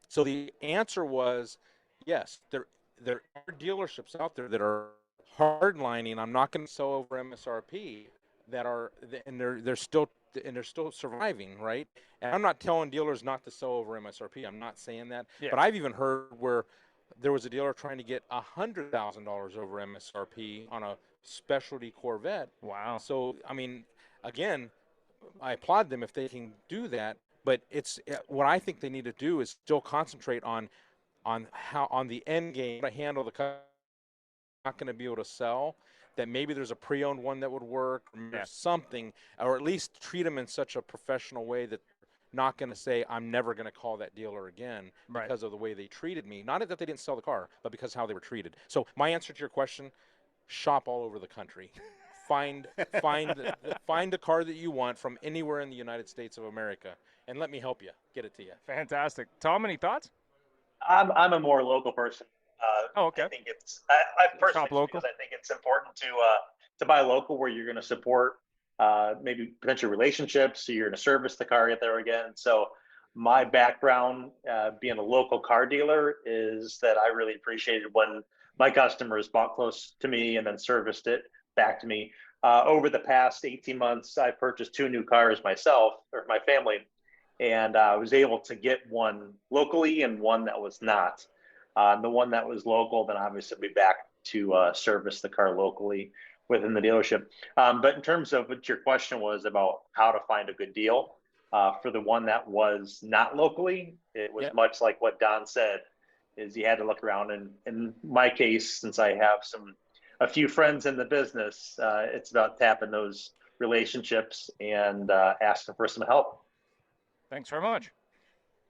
So the answer was yes, there are dealerships out there that are hardlining, I'm not going to sell over MSRP, and they're still surviving, right? And I'm not telling dealers not to sell over MSRP. I'm not saying that. Yeah. But I've even heard where there was a dealer trying to get $100,000 over MSRP on a specialty Corvette. Wow. So, I mean, again, I applaud them if they can do that. But what I think they need to do is still concentrate on the end game to handle the customer not going to be able to sell, that maybe there's a pre-owned one that would work, or something, or at least treat them in such a professional way that they're not going to say, I'm never going to call that dealer again because of the way they treated me. Not that they didn't sell the car, but because how they were treated. So my answer to your question, shop all over the country. Find a car that you want from anywhere in the United States of America, and let me help you get it to you. Fantastic. Tom, any thoughts? I'm a more local person. Oh, okay. I think I personally, Shop local. because I think it's important to buy local where you're going to support maybe potential relationships. So you're going to service the car, get there again. So my background being a local car dealer is that I really appreciated when my customers bought close to me and then serviced it back to me. Over the past 18 months, I purchased 2 new cars myself or my family, and I was able to get one locally and one that was not. The one that was local, then obviously be back to service the car locally within the dealership. But in terms of what your question was about how to find a good deal for the one that was not locally, it was much like what Don said, is you had to look around. And in my case, since I have a few friends in the business, it's about tapping those relationships and asking for some help. Thanks very much.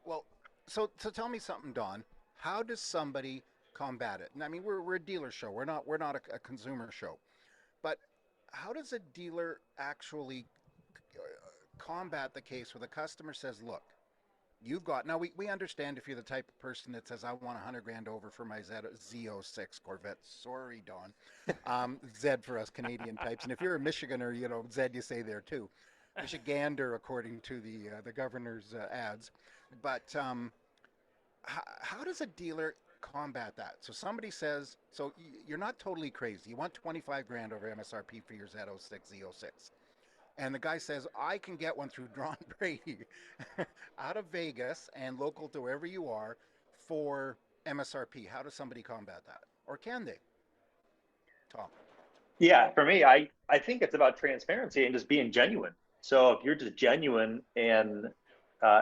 Well, so tell me something, Don. How does somebody combat it? And I mean, we're a dealer show. We're not a consumer show. But how does a dealer actually combat the case where the customer says, "Look, you've got..." Now we understand if you're the type of person that says, "I want 100 grand over for my Z06 Corvette." Sorry, Don. Zed for us Canadian types. And if you're a Michiganer, Zed you say there too. Michigander, according to the governor's ads. But how does a dealer combat that? So somebody says, so you're not totally crazy. You want 25 grand over MSRP for your Z06. And the guy says, "I can get one through Drawn Brady out of Vegas and local to wherever you are for MSRP." How does somebody combat that? Or can they? Tom. Yeah, for me, I think it's about transparency and just being genuine. So if you're just genuine and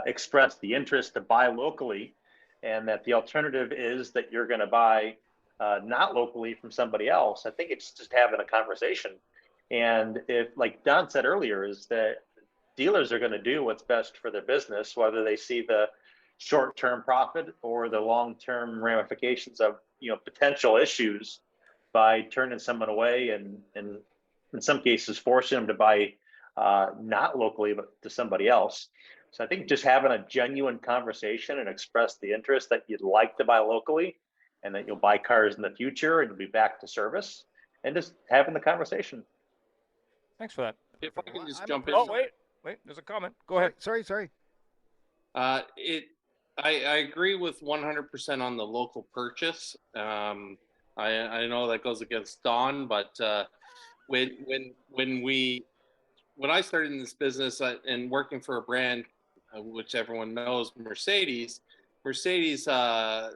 express the interest to buy locally, and that the alternative is that you're going to buy not locally from somebody else, I think it's just having a conversation. And if, like Don said earlier, is that dealers are going to do what's best for their business, whether they see the short-term profit or the long-term ramifications of potential issues by turning someone away and in some cases forcing them to buy not locally but to somebody else. So I think just having a genuine conversation and express the interest that you'd like to buy locally and that you'll buy cars in the future and you'll be back to service, and just having the conversation. Thanks for that. If I can just jump in. Oh, wait, there's a comment. Go ahead. Sorry. I agree with 100% on the local purchase. I know that goes against Don, but when I started in this business and working for a brand which everyone knows, Mercedes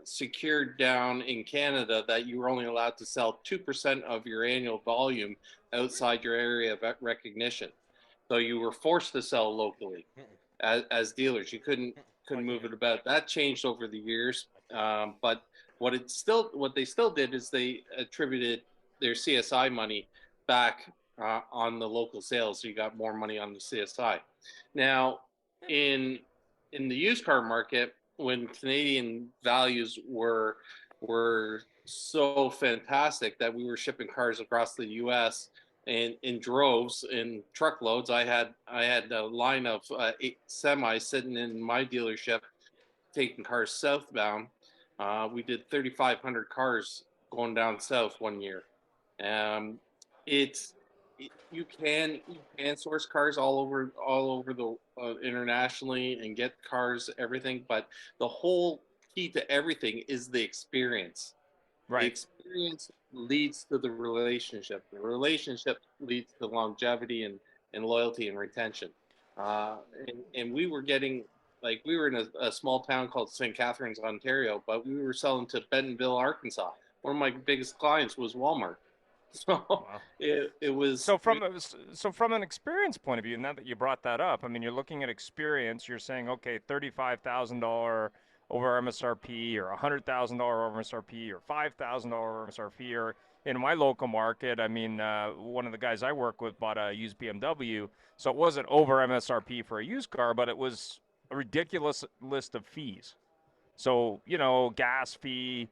secured down in Canada that you were only allowed to sell 2% of your annual volume outside your area of recognition. So you were forced to sell locally as dealers. You couldn't move it about. That changed over the years, but what they still did is they attributed their CSI money back on the local sales. So you got more money on the CSI. Now, in the used car market, when Canadian values were so fantastic that we were shipping cars across the U.S. and in droves, in truckloads, I had a line of 8 semis sitting in my dealership taking cars southbound. We did 3,500 cars going down south one year. You can source cars all over the internationally and get cars, everything, but the whole key to everything is the experience. Right. The experience leads to the relationship. The relationship leads to longevity and loyalty and retention. And we were getting, like, we were in a small town called St. Catharines, Ontario, but we were selling to Bentonville, Arkansas. One of my biggest clients was Walmart. So wow. it was so from an experience point of view. Now that you brought that up, I mean, you're looking at experience. You're saying, okay, $35,000 over MSRP, or $100,000 over MSRP, or $5,000 over MSRP, or in my local market, I mean, one of the guys I work with bought a used BMW, so it wasn't over MSRP for a used car, but it was a ridiculous list of fees. So, gas fee,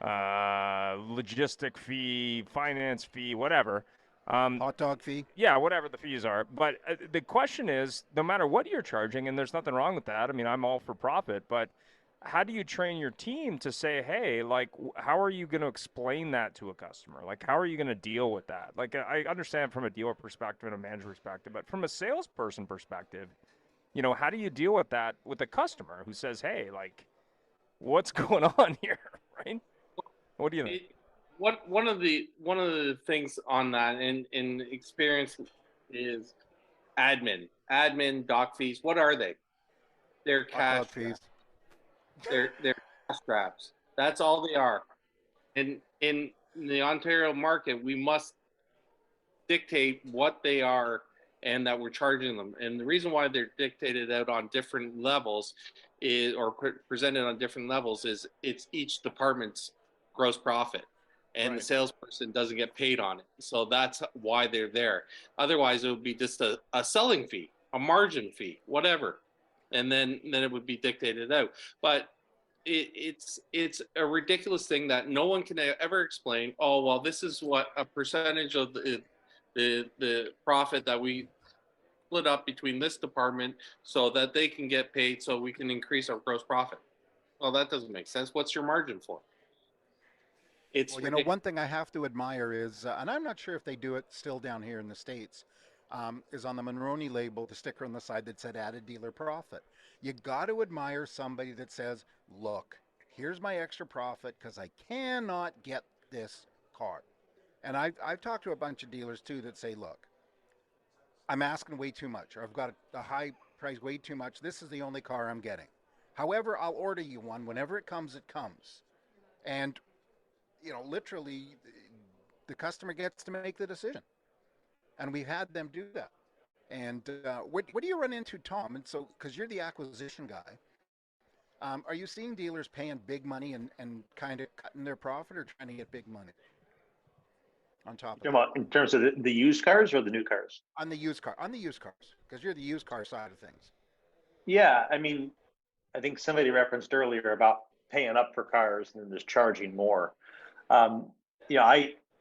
logistic fee, finance fee, whatever. Hot dog fee? Yeah, whatever the fees are. But the question is, no matter what you're charging, and there's nothing wrong with that. I mean, I'm all for profit, but how do you train your team to say, hey, like, how are you going to explain that to a customer? Like, how are you going to deal with that? Like, I understand from a dealer perspective and a manager perspective, but from a salesperson perspective, how do you deal with that with a customer who says, hey, like, what's going on here, right? What do you think? One of the things on that in experience is admin doc fees. What are they? They're cash fees. they're cash straps. That's all they are. And in the Ontario market, we must dictate what they are and that we're charging them. And the reason why they're dictated out on different levels is, or presented on different levels, is it's each department's gross profit. And the salesperson doesn't get paid on it. So that's why they're there. Otherwise, it would be just a selling fee, a margin fee, whatever. And then it would be dictated out. But it's a ridiculous thing that no one can ever explain. Oh, well, this is what a percentage of the profit that we split up between this department so that they can get paid so we can increase our gross profit. Well, that doesn't make sense. What's your margin for? It's Well, one thing I have to admire is, and I'm not sure if they do it still down here in the States, is on the Monroney label, the sticker on the side that said added dealer profit. You got to admire somebody that says, look, here's my extra profit because I cannot get this car. And I've talked to a bunch of dealers too that say, look, I'm asking way too much, or I've got a high price way too much. This is the only car I'm getting. However, I'll order you one. Whenever it comes, it comes. And literally, the customer gets to make the decision, and we've had them do that. And what do you run into, Tom? And so, because you're the acquisition guy, are you seeing dealers paying big money and kind of cutting their profit, or trying to get big money on top of it? In terms of the used cars or the new cars? On the used cars, because you're the used car side of things. Yeah, I mean, I think somebody referenced earlier about paying up for cars and then just charging more.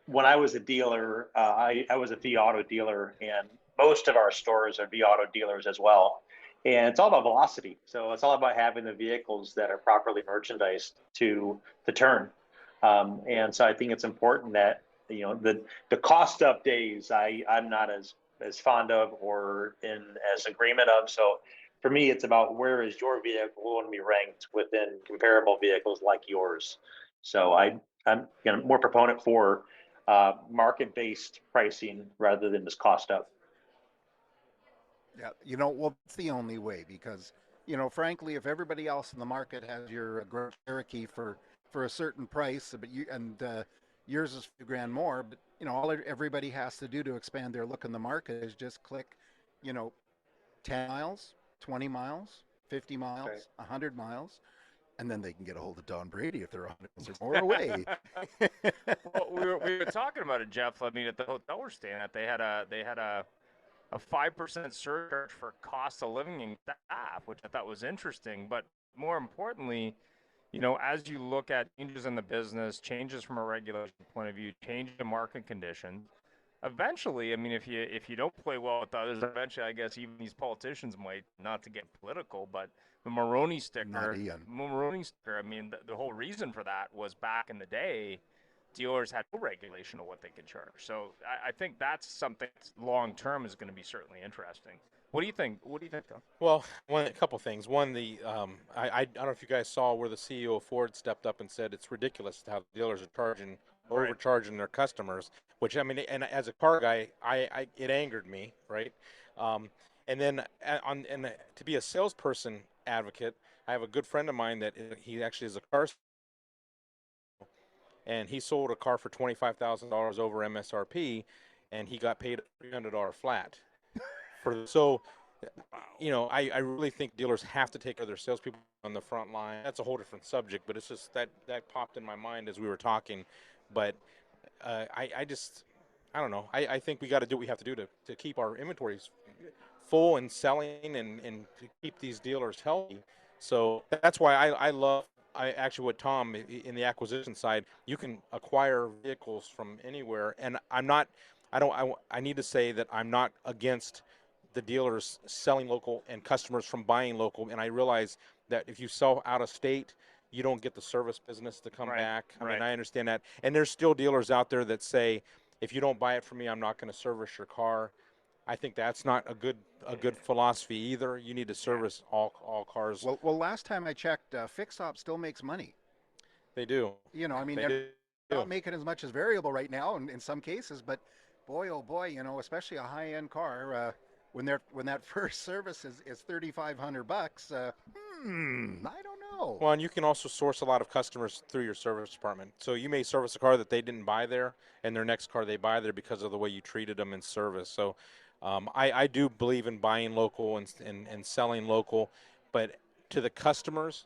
When I was a dealer, I was a V Auto dealer, and most of our stores are V Auto dealers as well. And it's all about velocity. So it's all about having the vehicles that are properly merchandised to turn. And so I think it's important that the cost up days I'm not as fond of or in as agreement of. So for me, it's about where is your vehicle going to be ranked within comparable vehicles like yours. So I'm more proponent for market-based pricing rather than just cost up. Yeah, well, it's the only way because, frankly, if everybody else in the market has your Grand Cherokee for a certain price, but yours is a few grand more, but all everybody has to do to expand their look in the market is just click, 10 miles, 20 miles, 50 miles, Right. 100 miles, and then they can get a hold of Don Brady if they're 100 miles or more away. Well, we were talking about it, Jeff. I mean, at the hotel we're staying at, they had a 5% surcharge for cost of living and staff, which I thought was interesting. But more importantly, as you look at changes in the business, changes from a regulation point of view, change in market conditions, eventually, I mean, if you don't play well with others, eventually, I guess even these politicians might, not to get political, but the Monroney sticker, I mean, the whole reason for that was back in the day, dealers had no regulation of what they could charge. So I think that's something long term is going to be certainly interesting. What do you think? Tom? Well, a couple things. One, I don't know if you guys saw where the CEO of Ford stepped up and said it's ridiculous how the dealers are overcharging their customers. Which, I mean, and as a car guy, it angered me, right? And then to be a salesperson advocate, I have a good friend of mine that he actually is a car, and he sold a car for $25,000 over MSRP, and he got paid a $300 flat. I really think dealers have to take care of their salespeople on the front line. That's a whole different subject, but it's just that popped in my mind as we were talking. But I don't know. I think we got to do what we have to do to keep our inventories full and selling and to keep these dealers healthy. So that's why I love actually what Tom in the acquisition side, you can acquire vehicles from anywhere. And I need to say that I'm not against the dealers selling local and customers from buying local. And I realize that if you sell out of state, you don't get the service business to come back. I mean, I understand that. And there's still dealers out there that say, if you don't buy it from me, I'm not going to service your car. I think that's not a good philosophy either. You need to service all cars. Well, last time I checked, Fix Op still makes money. They do. You know, I mean, They they're do. not making as much as variable right now in some cases, but boy, oh boy, you know, especially a high-end car, when that first service is $3,500, I don't know. Well, and you can also source a lot of customers through your service department. So you may service a car that they didn't buy there, and their next car they buy there because of the way you treated them in service. So I do believe in buying local and selling local, but to the customers,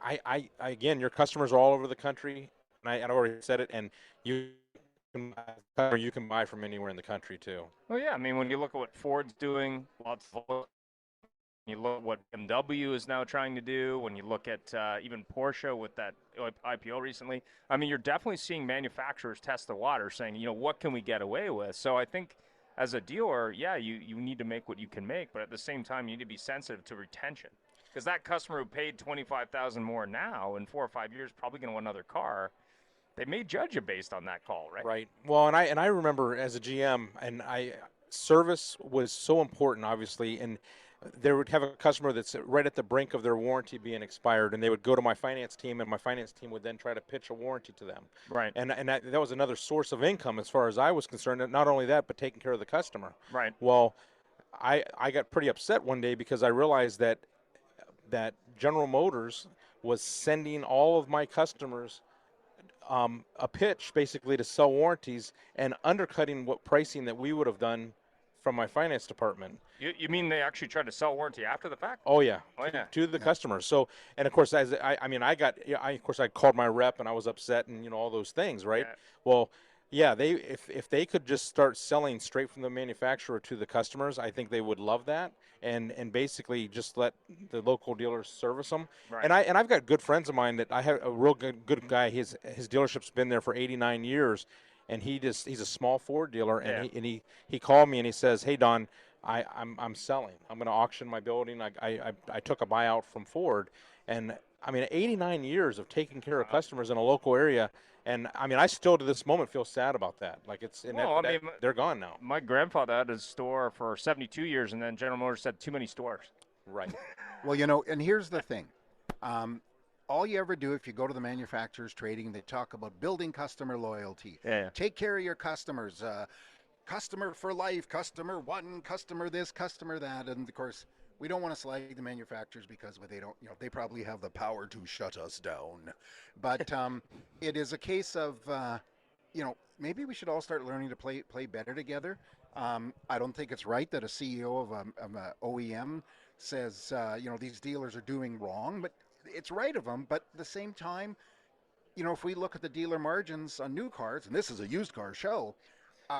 I again, your customers are all over the country, and I already said it, and you can buy from anywhere in the country too. Well, yeah, I mean, when you look at what Ford's doing, you look at what BMW is now trying to do, when you look at even Porsche with that IPO recently, I mean, you're definitely seeing manufacturers test the water, saying, you know, what can we get away with? So I think as a dealer, yeah, you need to make what you can make, but at the same time, you need to be sensitive to retention. Because that customer who paid $25,000 more now in 4 or 5 years probably going to want another car. They may judge you based on that call, right? Right. Well, and I remember as a GM, and service was so important, obviously, and they would have a customer that's right at the brink of their warranty being expired, and they would go to my finance team, and my finance team would then try to pitch a warranty to them. Right. And that was another source of income as far as I was concerned. And not only that, but taking care of the customer. Right. Well, I got pretty upset one day because I realized that General Motors was sending all of my customers a pitch basically to sell warranties and undercutting what pricing that we would have done from my finance department. You mean they actually tried to sell warranty after the fact? Oh yeah, to the customers. So, and of course, I called my rep and I was upset and all those things, right? Yeah. Well, yeah, if they could just start selling straight from the manufacturer to the customers, I think they would love that, and basically just let the local dealers service them. Right. And I've got good friends of mine that I have a real good guy. His dealership's been there for 89 years, and he's a small Ford dealer, and he called me and he says, "Hey Don, I'm selling. I'm going to auction my building. I took a buyout from Ford, and I mean 89 years of taking care of customers in a local area." And I mean, I still to this moment feel sad about that. Like they're gone now. My grandfather had his store for 72 years, and then General Motors said too many stores. Right. Well, and here's the thing. All you ever do if you go to the manufacturers trading, they talk about building customer loyalty. Yeah. Take care of your customers. Customer for life, customer one, customer this, customer that. And of course, we don't want to slag the manufacturers because they don't, they probably have the power to shut us down. But it is a case of, maybe we should all start learning to play better together. I don't think it's right that a CEO of an OEM says, these dealers are doing wrong, but it's right of them. But at the same time, if we look at the dealer margins on new cars, and this is a used car show,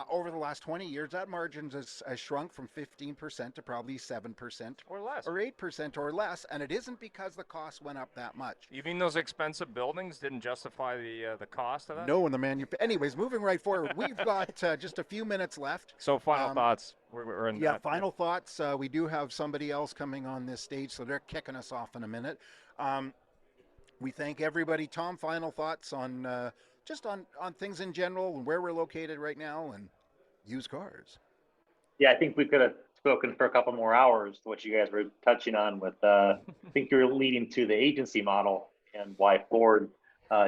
over the last 20 years, that margin has shrunk from 15% to probably 7% or less, or 8% or less, and it isn't because the cost went up that much. You mean those expensive buildings didn't justify the cost of that? No, and anyways, moving right forward, we've got just a few minutes left. So final thoughts. We're in that. Final thoughts. We do have somebody else coming on this stage, so they're kicking us off in a minute. We thank everybody. Tom, final thoughts on just on things in general and where we're located right now and used cars. Yeah, I think we could have spoken for a couple more hours, what you guys were touching on with, I think you're leading to the agency model and why Ford,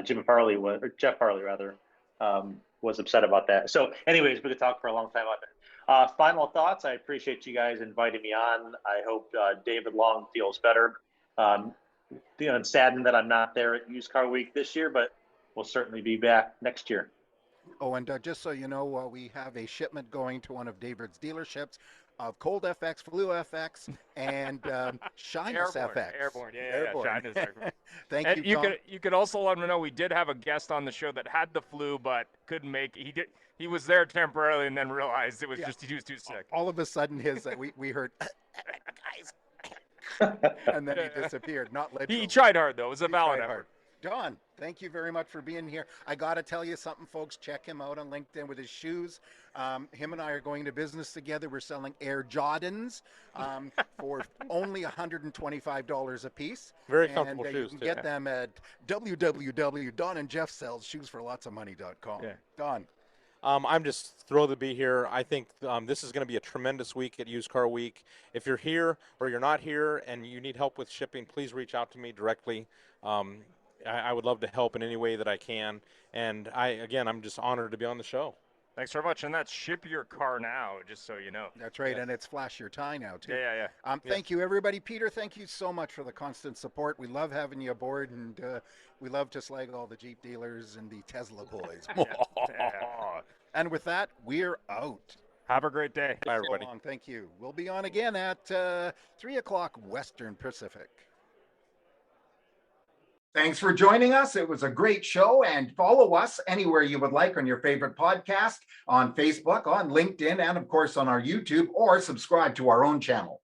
Jeff Farley rather, was upset about that. So anyways, we could talk for a long time about that. Final thoughts. I appreciate you guys inviting me on. I hope David Long feels better. Feeling saddened that I'm not there at Used Car Week this year, but we'll certainly be back next year. Oh, and just so you know, we have a shipment going to one of David's dealerships of Cold FX, Flu FX, and Shyness FX. Airborne, Shyness. Thank and you, Tom. You could also let him know we did have a guest on the show that had the flu but couldn't make it. He was there temporarily and then realized it was just he was too sick. All of a sudden, we heard, guys, and then he disappeared. Not literally. He tried hard though. It was a valid effort. Don, thank you very much for being here. I got to tell you something, folks. Check him out on LinkedIn with his shoes. Him and I are going to business together. We're selling Air Jordans for only $125 a piece. Very comfortable and, shoes, you can too. get them at www.donandjeffsellsshoesforlotsofmoney.com. Yeah. Don. I'm just thrilled to be here. I think this is going to be a tremendous week at Used Car Week. If you're here or you're not here and you need help with shipping, please reach out to me directly. I would love to help in any way that I can. And I'm just honored to be on the show. Thanks very much. And that's Ship Your Car Now, just so you know. That's right, and it's Flash Your Tie now, too. Yeah. Thank you, everybody. Peter, thank you so much for the constant support. We love having you aboard, and we love to slag all the Jeep dealers and the Tesla boys. And with that, we're out. Have a great day. Bye, everybody. So long. Thank you. We'll be on again at 3 o'clock Western Pacific. Thanks for joining us. It was a great show, and follow us anywhere you would like on your favorite podcast, on Facebook, on LinkedIn, and of course on our YouTube, or subscribe to our own channel.